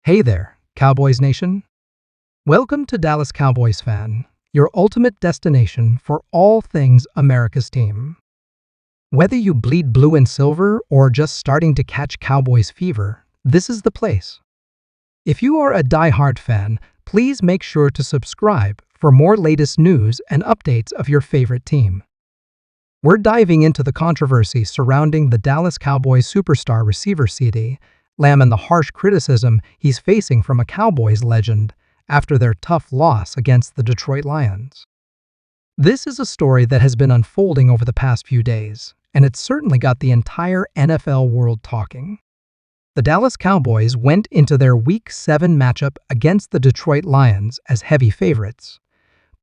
Hey there, Cowboys Nation. Welcome to Dallas Cowboys Fan, your ultimate destination for all things America's team. Whether you bleed blue and silver or just starting to catch Cowboys fever, this is the place. If you are a die-hard fan, please make sure to subscribe for more latest news and updates of your favorite team. We're diving into the controversy surrounding the Dallas Cowboys superstar receiver CeeDee Lamb and the harsh criticism he's facing from a Cowboys legend after their tough loss against the Detroit Lions. This is a story that has been unfolding over the past few days, and it's certainly got the entire NFL world talking. The Dallas Cowboys went into their Week 7 matchup against the Detroit Lions as heavy favorites,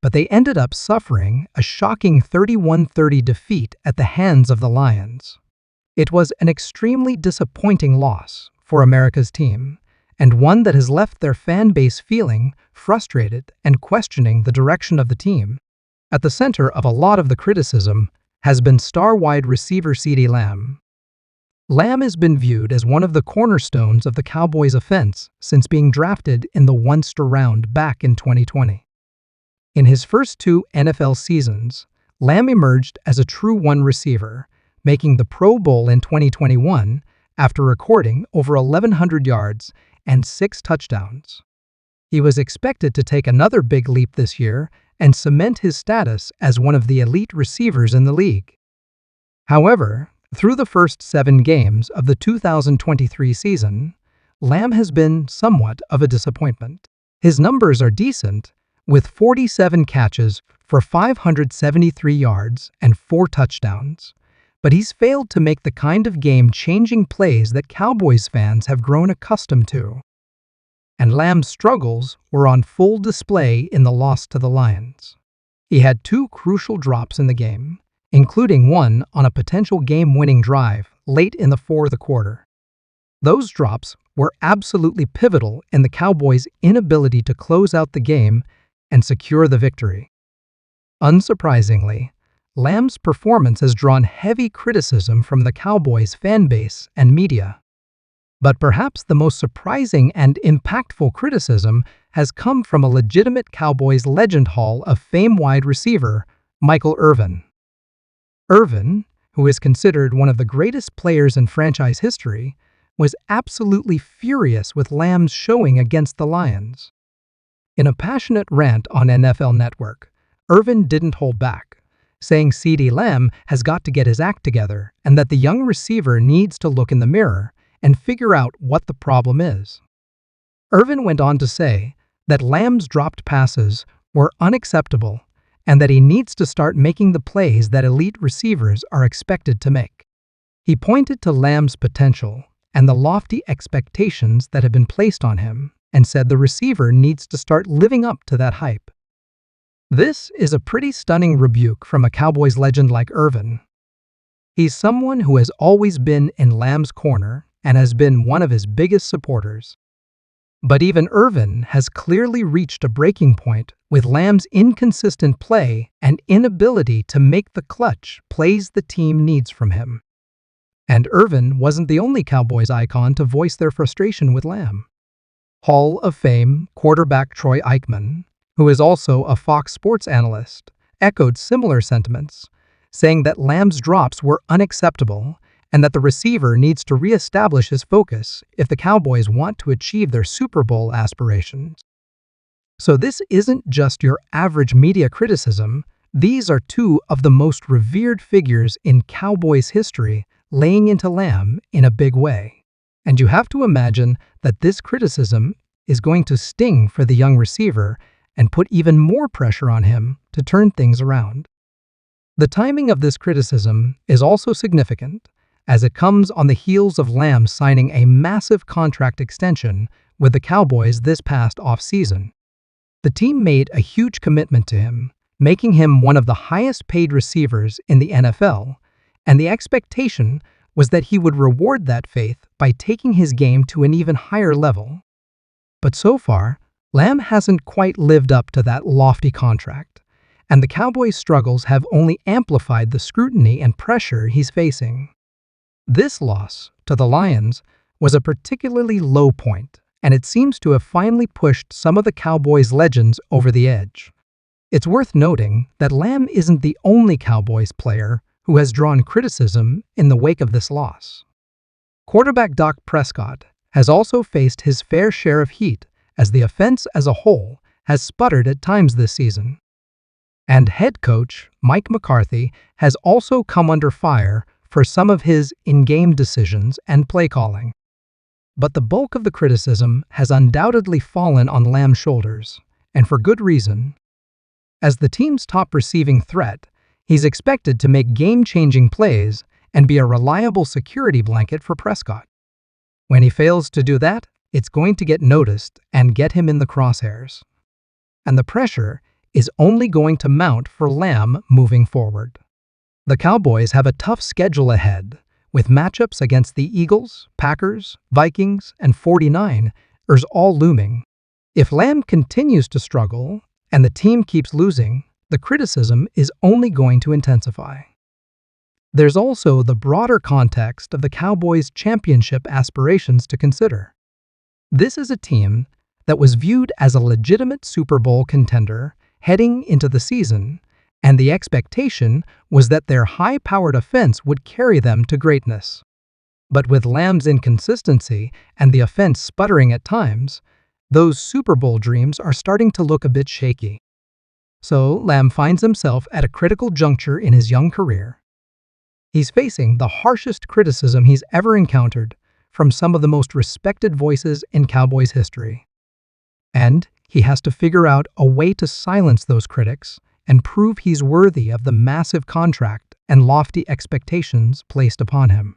but they ended up suffering a shocking 31-30 defeat at the hands of the Lions. It was an extremely disappointing loss for America's team, and one that has left their fan base feeling frustrated and questioning the direction of the team. At the center of a lot of the criticism has been star wide receiver CeeDee Lamb. Lamb has been viewed as one of the cornerstones of the Cowboys' offense since being drafted in the one-star round back in 2020. In his first two NFL seasons, Lamb emerged as a true one receiver, making the Pro Bowl in 2021 after recording over 1,100 yards and 6 touchdowns. He was expected to take another big leap this year and cement his status as one of the elite receivers in the league. However, through the first 7 games of the 2023 season, Lamb has been somewhat of a disappointment. His numbers are decent, with 47 catches for 573 yards and 4 touchdowns. But he's failed to make the kind of game-changing plays that Cowboys fans have grown accustomed to. And Lamb's struggles were on full display in the loss to the Lions. He had 2 crucial drops in the game, including one on a potential game-winning drive late in the fourth quarter. Those drops were absolutely pivotal in the Cowboys' inability to close out the game and secure the victory. Unsurprisingly, Lamb's performance has drawn heavy criticism from the Cowboys' fan base and media. But perhaps the most surprising and impactful criticism has come from a legitimate Cowboys legend Hall of Fame wide receiver, Michael Irvin. Irvin, who is considered one of the greatest players in franchise history, was absolutely furious with Lamb's showing against the Lions. In a passionate rant on NFL Network, Irvin didn't hold back, saying CeeDee Lamb has got to get his act together and that the young receiver needs to look in the mirror and figure out what the problem is. Irvin went on to say that Lamb's dropped passes were unacceptable and that he needs to start making the plays that elite receivers are expected to make. He pointed to Lamb's potential and the lofty expectations that have been placed on him and said the receiver needs to start living up to that hype. This is a pretty stunning rebuke from a Cowboys legend like Irvin. He's someone who has always been in Lamb's corner and has been one of his biggest supporters. But even Irvin has clearly reached a breaking point with Lamb's inconsistent play and inability to make the clutch plays the team needs from him. And Irvin wasn't the only Cowboys icon to voice their frustration with Lamb. Hall of Fame quarterback Troy Aikman, who is also a Fox Sports analyst, echoed similar sentiments, saying that Lamb's drops were unacceptable and that the receiver needs to reestablish his focus if the Cowboys want to achieve their Super Bowl aspirations. So this isn't just your average media criticism. These are 2 of the most revered figures in Cowboys history laying into Lamb in a big way. And you have to imagine that this criticism is going to sting for the young receiver and put even more pressure on him to turn things around. The timing of this criticism is also significant, as it comes on the heels of Lamb signing a massive contract extension with the Cowboys this past offseason. The team made a huge commitment to him, making him one of the highest-paid receivers in the NFL, and the expectation was that he would reward that faith by taking his game to an even higher level. But so far, Lamb hasn't quite lived up to that lofty contract, and the Cowboys' struggles have only amplified the scrutiny and pressure he's facing. This loss to the Lions was a particularly low point, and it seems to have finally pushed some of the Cowboys' legends over the edge. It's worth noting that Lamb isn't the only Cowboys player who has drawn criticism in the wake of this loss. Quarterback Dak Prescott has also faced his fair share of heat as the offense as a whole has sputtered at times this season. And head coach Mike McCarthy has also come under fire for some of his in-game decisions and play calling. But the bulk of the criticism has undoubtedly fallen on Lamb's shoulders, and for good reason. As the team's top receiving threat, he's expected to make game-changing plays and be a reliable security blanket for Prescott. When he fails to do that, it's going to get noticed and get him in the crosshairs. And the pressure is only going to mount for Lamb moving forward. The Cowboys have a tough schedule ahead, with matchups against the Eagles, Packers, Vikings, and 49ers all looming. If Lamb continues to struggle and the team keeps losing, the criticism is only going to intensify. There's also the broader context of the Cowboys' championship aspirations to consider. This is a team that was viewed as a legitimate Super Bowl contender heading into the season, and the expectation was that their high-powered offense would carry them to greatness. But with Lamb's inconsistency and the offense sputtering at times, those Super Bowl dreams are starting to look a bit shaky. So Lamb finds himself at a critical juncture in his young career. He's facing the harshest criticism he's ever encountered from some of the most respected voices in Cowboys history. And he has to figure out a way to silence those critics and prove he's worthy of the massive contract and lofty expectations placed upon him.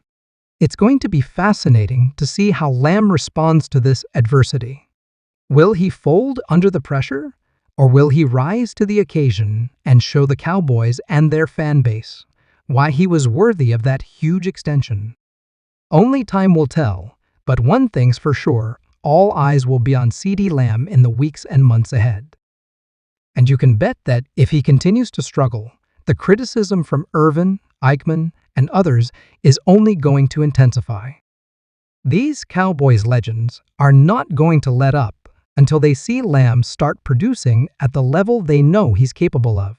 It's going to be fascinating to see how Lamb responds to this adversity. Will he fold under the pressure, or will he rise to the occasion and show the Cowboys and their fan base why he was worthy of that huge extension? Only time will tell, but one thing's for sure, all eyes will be on CeeDee Lamb in the weeks and months ahead. And you can bet that if he continues to struggle, the criticism from Irvin, Eichmann, and others is only going to intensify. These Cowboys legends are not going to let up until they see Lamb start producing at the level they know he's capable of.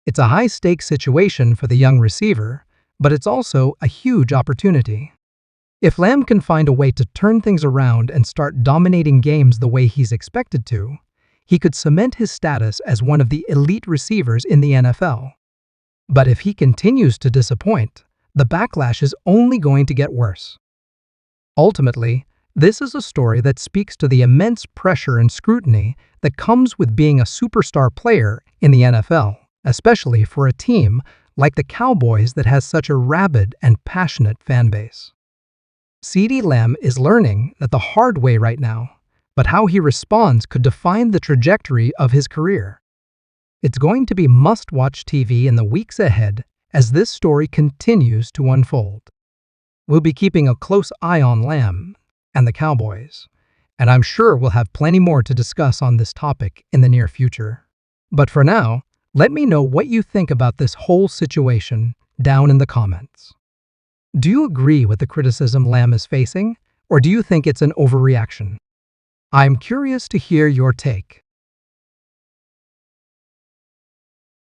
It's a high-stakes situation for the young receiver, but it's also a huge opportunity. If Lamb can find a way to turn things around and start dominating games the way he's expected to, he could cement his status as one of the elite receivers in the NFL. But if he continues to disappoint, the backlash is only going to get worse. Ultimately, this is a story that speaks to the immense pressure and scrutiny that comes with being a superstar player in the NFL, especially for a team like the Cowboys that has such a rabid and passionate fan base. CeeDee Lamb is learning that the hard way right now, but how he responds could define the trajectory of his career. It's going to be must-watch TV in the weeks ahead as this story continues to unfold. We'll be keeping a close eye on Lamb and the Cowboys, and I'm sure we'll have plenty more to discuss on this topic in the near future. But for now, let me know what you think about this whole situation down in the comments. Do you agree with the criticism Lamb is facing, or do you think it's an overreaction? I'm curious to hear your take.